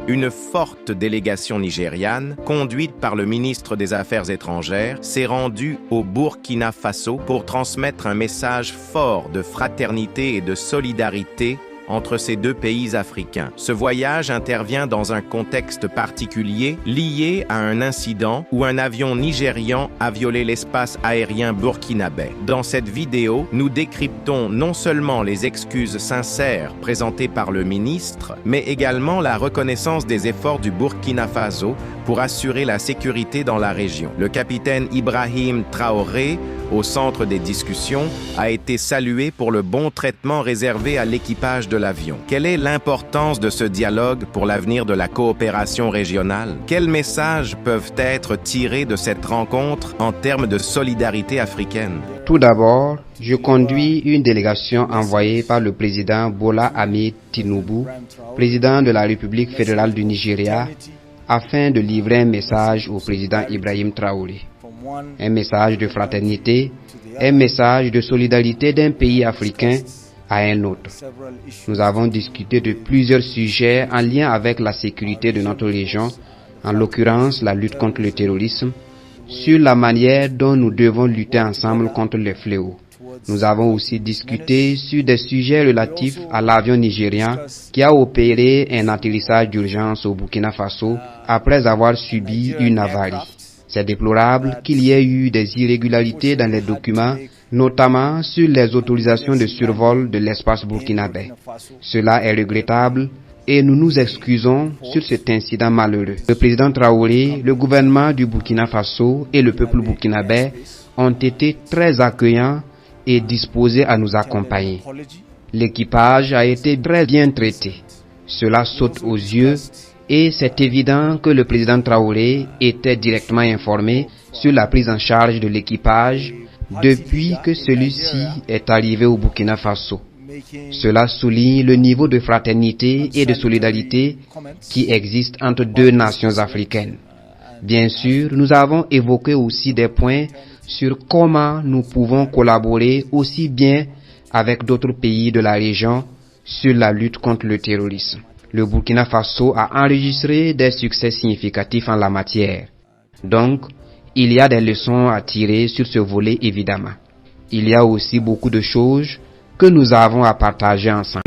une forte délégation nigériane, conduite par le ministre des Affaires étrangères, s'est rendue au Burkina Faso pour transmettre un message fort de fraternité et de solidarité entre ces deux pays africains. Ce voyage intervient dans un contexte particulier lié à un incident où un avion nigérian a violé l'espace aérien burkinabé. Dans cette vidéo, nous décryptons non seulement les excuses sincères présentées par le ministre, mais également la reconnaissance des efforts du Burkina Faso pour assurer la sécurité dans la région. Le capitaine Ibrahim Traoré, au centre des discussions, a été salué pour le bon traitement réservé à l'équipage de l'avion. Quelle est l'importance de ce dialogue pour l'avenir de la coopération régionale? Quels messages peuvent être tirés de cette rencontre en termes de solidarité africaine? Tout d'abord, je conduis une délégation envoyée par le président Bola Ahmed Tinubu, président de la République fédérale du Nigeria, afin de livrer un message au président Ibrahim Traoré. Un message de fraternité, un message de solidarité d'un pays africain à un autre. Nous avons discuté de plusieurs sujets en lien avec la sécurité de notre région, en l'occurrence la lutte contre le terrorisme, sur la manière dont nous devons lutter ensemble contre les fléaux. Nous avons aussi discuté sur des sujets relatifs à l'avion nigérian qui a opéré un atterrissage d'urgence au Burkina Faso après avoir subi une avarie. C'est déplorable qu'il y ait eu des irrégularités dans les documents, notamment sur les autorisations de survol de l'espace burkinabé. Cela est regrettable et nous nous excusons sur cet incident malheureux. Le président Traoré, le gouvernement du Burkina Faso et le peuple burkinabé ont été très accueillants et disposés à nous accompagner. L'équipage a été très bien traité. Cela saute aux yeux et c'est évident que le président Traoré était directement informé sur la prise en charge de l'équipage depuis que celui-ci est arrivé au Burkina Faso. Cela souligne le niveau de fraternité et de solidarité qui existe entre deux nations africaines. Bien sûr, nous avons évoqué aussi des points sur comment nous pouvons collaborer aussi bien avec d'autres pays de la région sur la lutte contre le terrorisme. Le Burkina Faso a enregistré des succès significatifs en la matière. Donc, il y a des leçons à tirer sur ce volet évidemment. Il y a aussi beaucoup de choses que nous avons à partager ensemble.